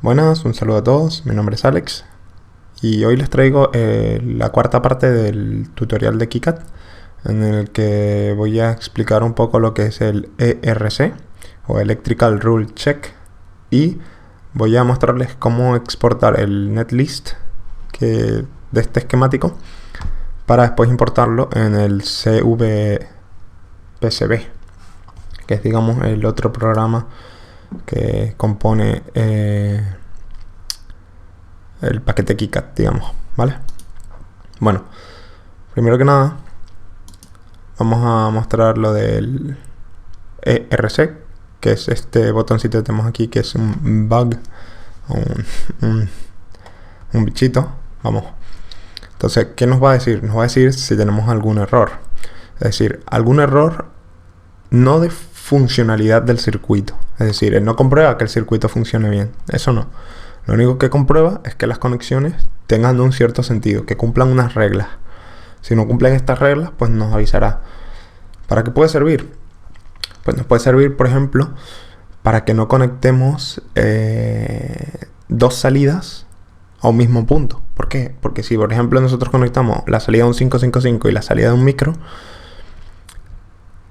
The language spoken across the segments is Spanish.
Buenas, un saludo a todos, mi nombre es Alex y hoy les traigo la cuarta parte del tutorial de KiCad en el que voy a explicar un poco lo que es el ERC o Electrical Rule Check y voy a mostrarles cómo exportar el netlist de este esquemático para después importarlo en el CVPCB, que es, digamos, el otro programa que compone el paquete KiCad, digamos, ¿vale? Bueno, primero que nada vamos a mostrar lo del ERC, que es este botoncito que tenemos aquí, que es un bug, un bichito, vamos. Entonces, ¿qué nos va a decir? Nos va a decir si tenemos algún error, es decir, algún error no de funcionalidad del circuito, es decir, él no comprueba que el circuito funcione bien, eso no. Lo único que comprueba es que las conexiones tengan un cierto sentido, que cumplan unas reglas. Si no cumplen estas reglas, pues nos avisará. ¿Para qué puede servir? Pues nos puede servir, por ejemplo, para que no conectemos dos salidas a un mismo punto. ¿Por qué? Porque si, por ejemplo, nosotros conectamos la salida de un 555 y la salida de un micro,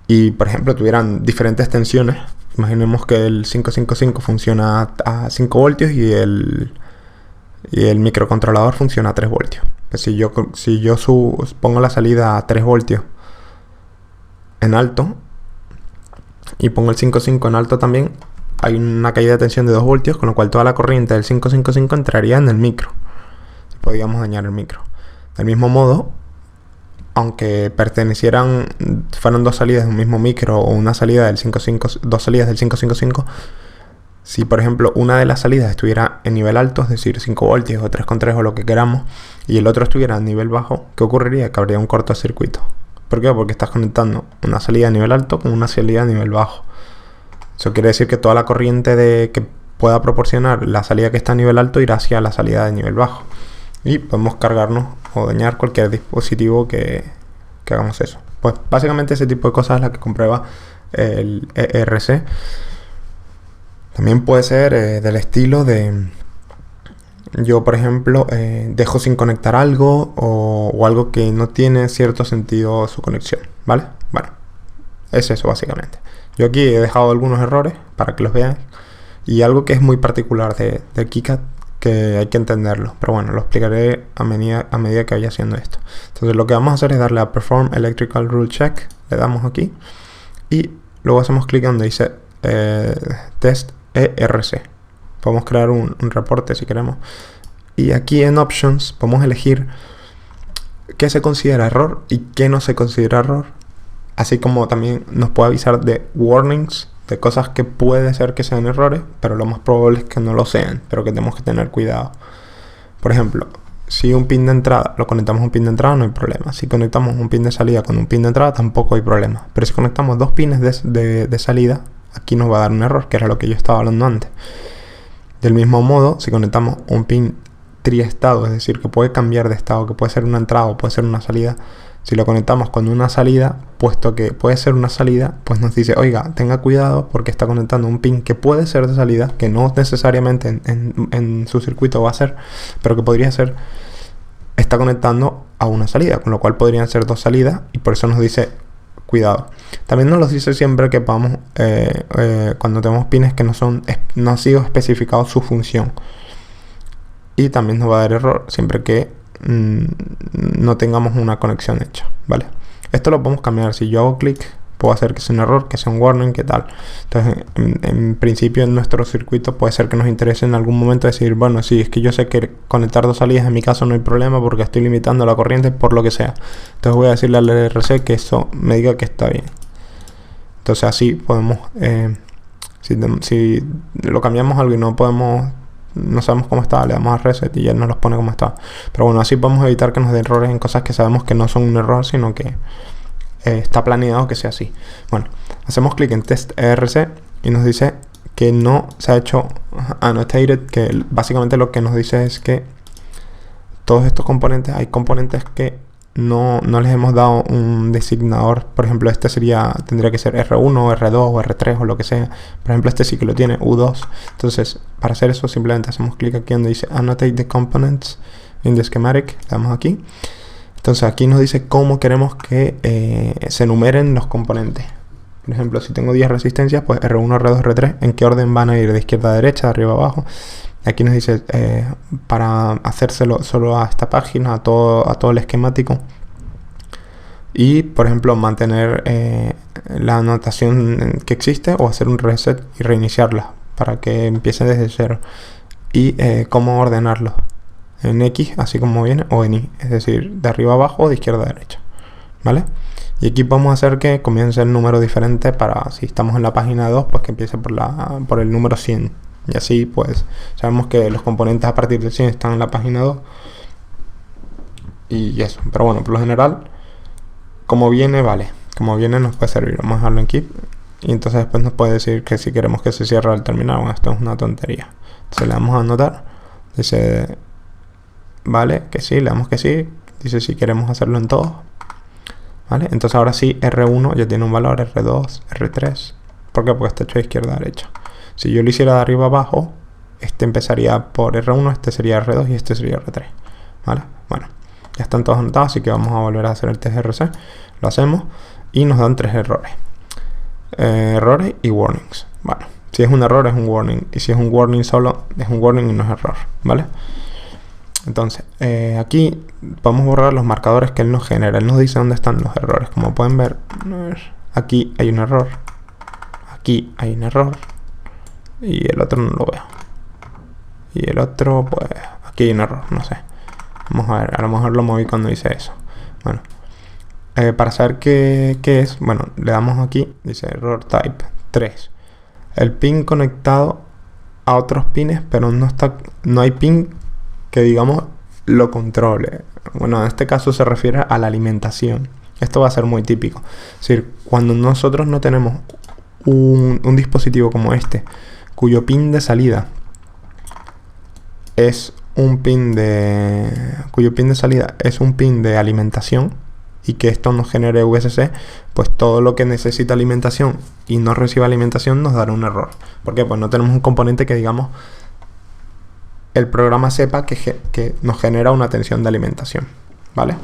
y por ejemplo tuvieran diferentes tensiones, imaginemos que el 555 funciona a 5 voltios y el microcontrolador funciona a 3 voltios. Pues si yo pongo la salida a 3 voltios en alto y pongo el 5.5 en alto también, hay una caída de tensión de 2 voltios, con lo cual toda la corriente del 555 entraría en el micro. Podríamos dañar el micro. Del mismo modo, aunque fueran dos salidas de un mismo micro o una salida del 5.5, dos salidas del 5.55, si por ejemplo una de las salidas estuviera en nivel alto, es decir 5 voltios o 3.3 o lo que queramos, y el otro estuviera a nivel bajo, ¿qué ocurriría? Que habría un cortocircuito. ¿Por qué? Porque estás conectando una salida a nivel alto con una salida a nivel bajo. Eso quiere decir que toda la corriente que pueda proporcionar la salida que está a nivel alto irá hacia la salida de nivel bajo. Y podemos cargarnos o dañar cualquier dispositivo que hagamos eso. Pues básicamente ese tipo de cosas es la que comprueba el ERC. También puede ser del estilo de yo, por ejemplo, dejo sin conectar algo o algo que no tiene cierto sentido su conexión, ¿vale? Bueno, es eso básicamente. Yo aquí he dejado algunos errores para que los veáis y algo que es muy particular de KiCad, que hay que entenderlo, pero bueno, lo explicaré a medida que vaya haciendo esto. Entonces lo que vamos a hacer es darle a Perform Electrical Rule Check, le damos aquí y luego hacemos clic donde dice Test ERC. Podemos crear un reporte si queremos, y aquí en Options podemos elegir qué se considera error y qué no se considera error, así como también nos puede avisar de warnings, de cosas que puede ser que sean errores, pero lo más probable es que no lo sean, pero que tenemos que tener cuidado. Por ejemplo, si un pin de entrada lo conectamos a un pin de entrada, no hay problema. Si conectamos un pin de salida con un pin de entrada, tampoco hay problema. Pero si conectamos dos pines de salida, aquí nos va a dar un error, que era lo que yo estaba hablando antes. Del mismo modo, si conectamos un pin triestado, es decir, que puede cambiar de estado, que puede ser una entrada o puede ser una salida, si lo conectamos con una salida, puesto que puede ser una salida, pues nos dice, oiga, tenga cuidado porque está conectando un pin que puede ser de salida, que no necesariamente en su circuito va a ser, pero que podría ser, está conectando a una salida, con lo cual podrían ser dos salidas y por eso nos dice cuidado. También nos lo dice siempre que vamos, cuando tenemos pines que no ha sido especificado su función. Y también nos va a dar error siempre que no tengamos una conexión hecha, ¿vale? Esto lo podemos cambiar. Si yo hago clic, puedo hacer que sea un error, que sea un warning, ¿qué tal? Entonces, en principio en nuestro circuito puede ser que nos interese en algún momento decir, bueno, sí, es que yo sé que conectar dos salidas en mi caso no hay problema porque estoy limitando la corriente por lo que sea. Entonces voy a decirle al ERC que eso me diga que está bien. Entonces así podemos, si lo cambiamos algo y no sabemos cómo está, le damos a reset y ya nos los pone como está. Pero bueno, así podemos evitar que nos den errores en cosas que sabemos que no son un error, sino que está planeado que sea así. Bueno, hacemos clic en Test ERC y nos dice que no se ha hecho annotated, que básicamente lo que nos dice es que todos estos componentes, hay componentes que no les hemos dado un designador. Por ejemplo, este tendría que ser R1, R2 o R3 o lo que sea. Por ejemplo, este sí que lo tiene, U2. Entonces, para hacer eso simplemente hacemos clic aquí donde dice Annotate the components in the schematic. Le damos aquí. Entonces aquí nos dice cómo queremos que se enumeren los componentes. Por ejemplo, si tengo 10 resistencias, pues R1, R2, R3, ¿en qué orden van a ir? De izquierda a derecha, de arriba a abajo. Aquí nos dice para hacérselo solo a esta página, a todo el esquemático. Y, por ejemplo, mantener la anotación que existe o hacer un reset y reiniciarla para que empiece desde cero. Y cómo ordenarlo. En X, así como viene, o en Y. Es decir, de arriba a abajo o de izquierda a derecha. ¿Vale? Y aquí podemos hacer que comience el número diferente para, si estamos en la página 2, pues que empiece por el número 100. Y así, pues, sabemos que los componentes a partir del 100 están en la página 2. Y eso. Pero bueno, por lo general, como viene, vale. Como viene nos puede servir. Vamos a dejarlo en keep. Y entonces después nos puede decir que si queremos que se cierre el terminal. Bueno, esto es una tontería. Entonces le damos a anotar. Dice, vale, que sí, le damos que sí. Dice si queremos hacerlo en todos. ¿Vale? Entonces ahora sí, R1 ya tiene un valor, R2, R3. ¿Por qué? Porque está hecho de izquierda a derecha. Si yo lo hiciera de arriba a abajo, este empezaría por R1, este sería R2 y este sería R3. ¿Vale? Bueno, ya están todos anotados, así que vamos a volver a hacer el test RC. Lo hacemos y nos dan 3 errores. Errores y warnings. Bueno, si es un error es un warning. Y si es un warning solo, es un warning y no es error. ¿Vale? Entonces, aquí podemos borrar los marcadores que él nos genera. Él nos dice dónde están los errores. Como pueden ver, aquí hay un error. Aquí hay un error. Y el otro no lo veo. Y el otro, pues, aquí hay un error, no sé. Vamos a ver, a lo mejor lo moví cuando hice eso. Bueno, para saber qué es, bueno, le damos aquí, dice error type 3. El pin conectado a otros pines, pero no hay pin que, digamos, lo controle. Bueno, en este caso se refiere a la alimentación. Esto va a ser muy típico. Es decir, cuando nosotros no tenemos un dispositivo como este, cuyo pin de salida es un pin de alimentación, y que esto nos genere VSC, pues todo lo que necesita alimentación y no recibe alimentación nos dará un error. ¿Por qué? Pues no tenemos un componente que, digamos, el programa sepa que nos genera una tensión de alimentación, ¿vale?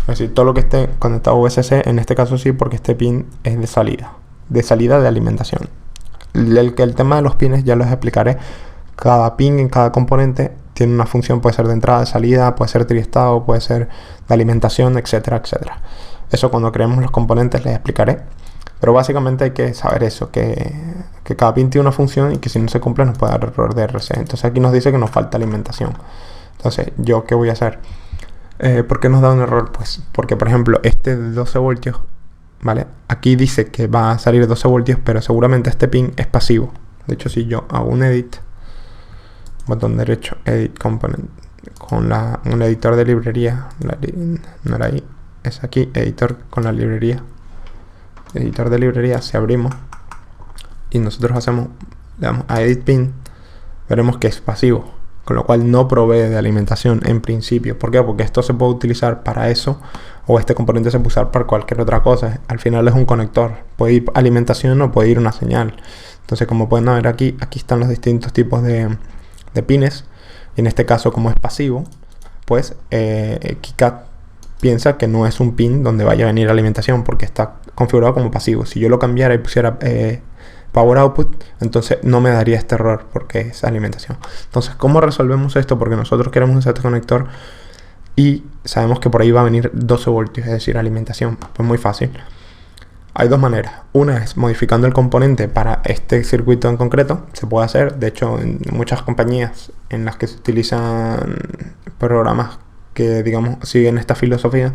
Es decir, todo lo que esté conectado a VSC, en este caso sí, porque este pin es de salida de alimentación. El tema de los pines ya los explicaré. Cada pin en cada componente tiene una función, puede ser de entrada, de salida, puede ser triestado, puede ser de alimentación, etcétera, etcétera. Eso cuando creemos los componentes les explicaré. Pero básicamente hay que saber eso, que cada pin tiene una función y que si no se cumple nos puede dar error de RC. Entonces aquí nos dice que nos falta alimentación. Entonces, ¿yo qué voy a hacer? ¿Por qué nos da un error? Pues porque, por ejemplo, este de 12 voltios, ¿vale? Aquí dice que va a salir 12 voltios, pero seguramente este pin es pasivo. De hecho, si yo hago un edit, botón derecho, edit component, con un editor de librería, no era ahí, es aquí, editor con la librería. Editor de librería, si abrimos y nosotros le damos a edit pin, veremos que es pasivo, con lo cual no provee de alimentación en principio. ¿Por qué? Porque esto se puede utilizar para eso, o este componente se puede usar para cualquier otra cosa. Al final es un conector, puede ir alimentación o puede ir una señal. Entonces, como pueden ver aquí están los distintos tipos de pines, y en este caso, como es pasivo, pues KiCad piensa que no es un pin donde vaya a venir alimentación, porque está configurado como pasivo. Si yo lo cambiara y pusiera Power Output, entonces no me daría este error, porque es alimentación. Entonces, ¿cómo resolvemos esto? Porque nosotros queremos usar este conector y sabemos que por ahí va a venir 12 voltios, es decir, alimentación. Pues muy fácil. Hay dos maneras. Una es modificando el componente para este circuito en concreto. Se puede hacer. De hecho, en muchas compañías en las que se utilizan programas que, digamos, siguen esta filosofía,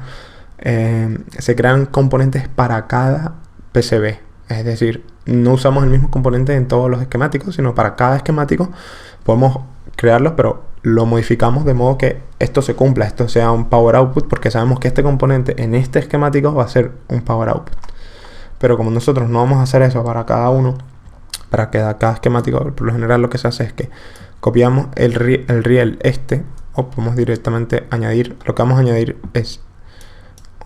se crean componentes para cada PCB. Es decir, no usamos el mismo componente en todos los esquemáticos, sino para cada esquemático podemos crearlos, pero lo modificamos de modo que esto se cumpla, esto sea un Power Output, porque sabemos que este componente en este esquemático va a ser un Power Output. Pero como nosotros no vamos a hacer eso para cada uno, para cada esquemático, por lo general lo que se hace es que copiamos el riel o podemos directamente añadir. Lo que vamos a añadir es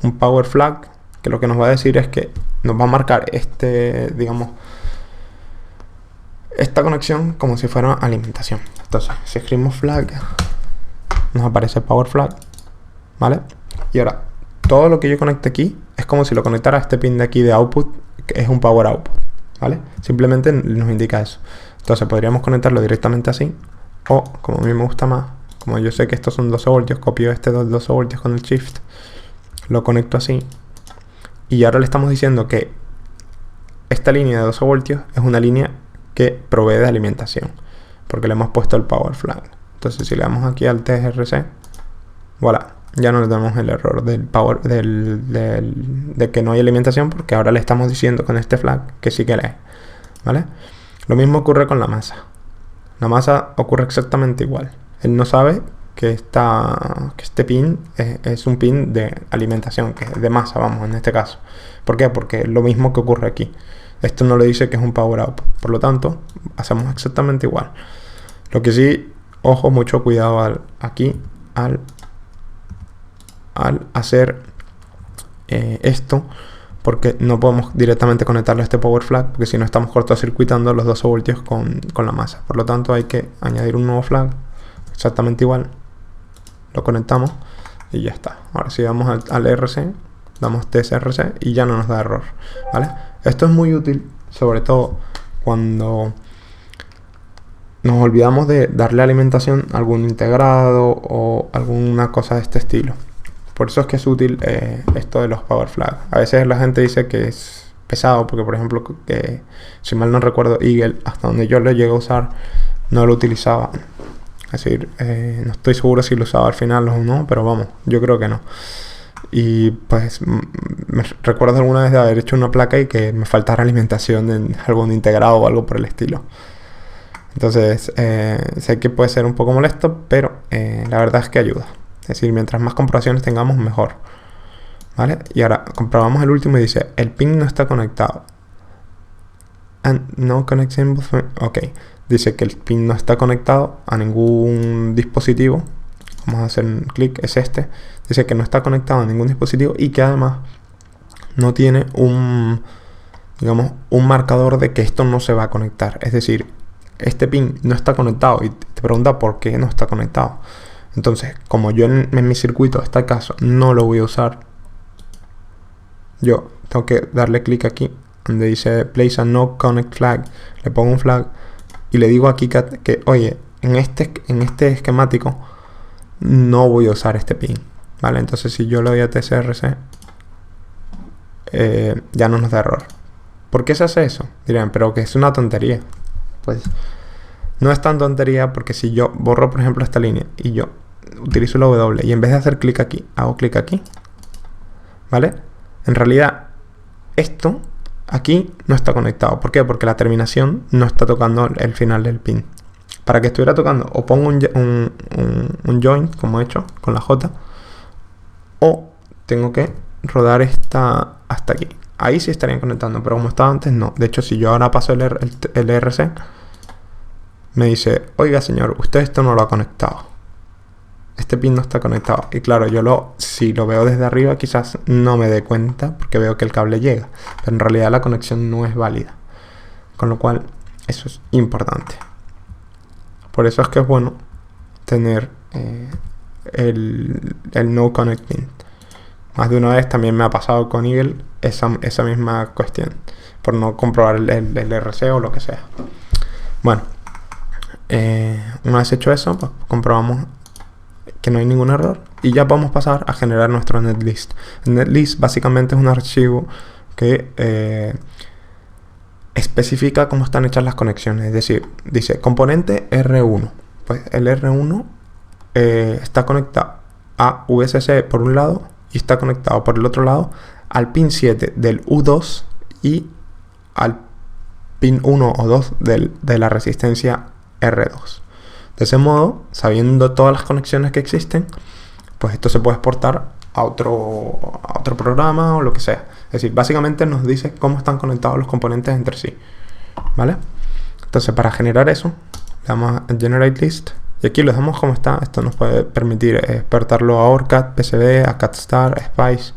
un power flag, que lo que nos va a decir es que nos va a marcar digamos, esta conexión como si fuera alimentación. Entonces, si escribimos flag, nos aparece power flag, ¿vale? Y ahora, todo lo que yo conecte aquí es como si lo conectara a este pin de aquí de output, que es un power output, ¿vale? Simplemente nos indica eso. Entonces, podríamos conectarlo directamente así, o, como a mí me gusta más, como yo sé que estos son 12 voltios, copio este 12 voltios con el shift, lo conecto así, y ahora le estamos diciendo que esta línea de 12 voltios es una línea que provee de alimentación, porque le hemos puesto el power flag. Entonces, si le damos aquí al TRC, voilà, ya no le damos el error del power de que no hay alimentación, porque ahora le estamos diciendo con este flag que sí que lee, ¿vale? Lo mismo ocurre con la masa. La masa ocurre exactamente igual. Él no sabe que este pin es un pin de alimentación, que es de masa, vamos, en este caso. ¿Por qué? Porque es lo mismo que ocurre aquí. Esto no le dice que es un power output. Por lo tanto, hacemos exactamente igual. Lo que sí, ojo, mucho cuidado aquí al hacer esto, porque no podemos directamente conectarlo a este power flag, porque si no estamos cortocircuitando los 12 voltios con la masa. Por lo tanto, hay que añadir un nuevo flag exactamente igual, lo conectamos y ya está. Ahora si vamos al RC, damos TSRC y ya no nos da error, ¿vale? Esto es muy útil, sobre todo cuando nos olvidamos de darle alimentación a algún integrado o alguna cosa de este estilo. Por eso es que es útil esto de los power flags. A veces la gente dice que es pesado, porque por ejemplo, que si mal no recuerdo, Eagle, hasta donde yo lo llegué a usar, no lo utilizaba. Es decir, no estoy seguro si lo usaba al final o no, pero vamos, yo creo que no. Y pues me recuerdo alguna vez de haber hecho una placa y que me faltara alimentación en algún integrado o algo por el estilo. Entonces, sé que puede ser un poco molesto, pero la verdad es que ayuda. Es decir, mientras más comprobaciones tengamos, mejor, ¿vale? Y ahora comprobamos el último y dice, el pin no está conectado. And no connection. Ok, dice que el pin no está conectado a ningún dispositivo. Vamos a hacer un clic, es este. Dice que no está conectado a ningún dispositivo y que además no tiene digamos, un marcador de que esto no se va a conectar. Es decir, este pin no está conectado y te pregunta por qué no está conectado. Entonces, como yo en mi circuito, en este caso, no lo voy a usar, yo tengo que darle clic aquí donde dice place a no connect flag, le pongo un flag y le digo aquí que oye, en este esquemático no voy a usar este pin, ¿vale? Entonces si yo le doy a TSRC, ya no nos da error. ¿Por qué se hace eso? Dirán, pero que es una tontería. Pues no es tan tontería, porque si yo borro por ejemplo esta línea y yo utilizo la W y en vez de hacer clic aquí, hago clic aquí, ¿vale? En realidad esto aquí no está conectado. ¿Por qué? Porque la terminación no está tocando el final del pin. Para que estuviera tocando, o pongo un joint, como he hecho con la J, o tengo que rodar esta hasta aquí. Ahí sí estarían conectando, pero como estaba antes, no. De hecho, si yo ahora paso el RC, me dice, oiga señor, usted esto no lo ha conectado. Este pin no está conectado. Y claro, si lo veo desde arriba, quizás no me dé cuenta, porque veo que el cable llega. Pero en realidad la conexión no es válida. Con lo cual, eso es importante. Por eso es que es bueno tener el no connect pin. Más de una vez también me ha pasado con Eagle esa misma cuestión, por no comprobar el RC o lo que sea. Bueno, una vez hecho eso, pues comprobamos que no hay ningún error y ya podemos pasar a generar nuestro netlist. El netlist básicamente es un archivo que especifica cómo están hechas las conexiones. Es decir, dice componente R1. Pues el R1 está conectado a VCC por un lado y está conectado por el otro lado al pin 7 del U2 y al pin 1 o 2 de la resistencia R2. De ese modo, sabiendo todas las conexiones que existen, pues esto se puede exportar a otro programa o lo que sea. Es decir, básicamente nos dice cómo están conectados los componentes entre sí, ¿vale? Entonces, para generar eso, le damos a Generate List y aquí lo dejamos como está. Esto nos puede permitir exportarlo a OrCAD, PCB, a CADStar, a Spice,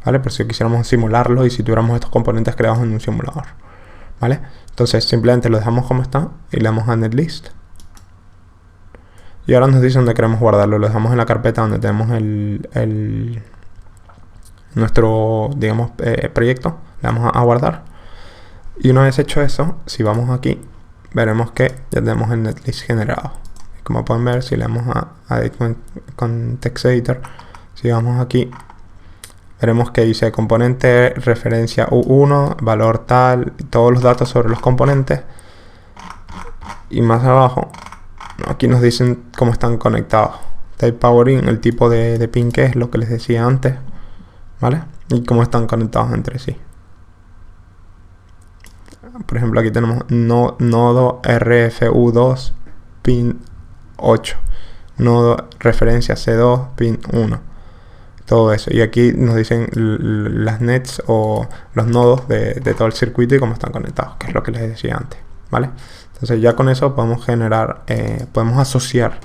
¿vale? Por si quisiéramos simularlo y si tuviéramos estos componentes creados en un simulador, ¿vale? Entonces simplemente lo dejamos como está y le damos a netlist. Y ahora nos dice dónde queremos guardarlo. Lo dejamos en la carpeta donde tenemos nuestro, digamos, proyecto. Le damos a guardar. Y una vez hecho eso, si vamos aquí, veremos que ya tenemos el netlist generado. Como pueden ver, si le damos a Edit con Text Editor, si vamos aquí, veremos que dice componente, referencia U1, valor tal, todos los datos sobre los componentes. Y más abajo, aquí nos dicen cómo están conectados. Type power in, el tipo de pin que es, lo que les decía antes, ¿vale? Y cómo están conectados entre sí. Por ejemplo, aquí tenemos nodo RFU2 pin 8, nodo referencia C2 pin 1, todo eso. Y aquí nos dicen las nets o los nodos de todo el circuito y cómo están conectados, que es lo que les decía antes, ¿vale? Entonces ya con eso podemos generar, podemos asociar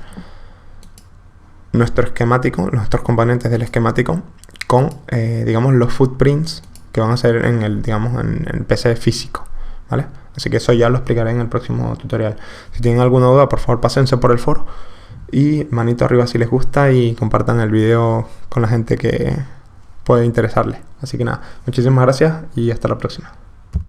nuestro esquemático, nuestros componentes del esquemático con, digamos, los footprints que van a ser en el, digamos, en el PC físico, ¿vale? Así que eso ya lo explicaré en el próximo tutorial. Si tienen alguna duda, por favor pásense por el foro y manito arriba si les gusta y compartan el video con la gente que puede interesarle. Así que nada, muchísimas gracias y hasta la próxima.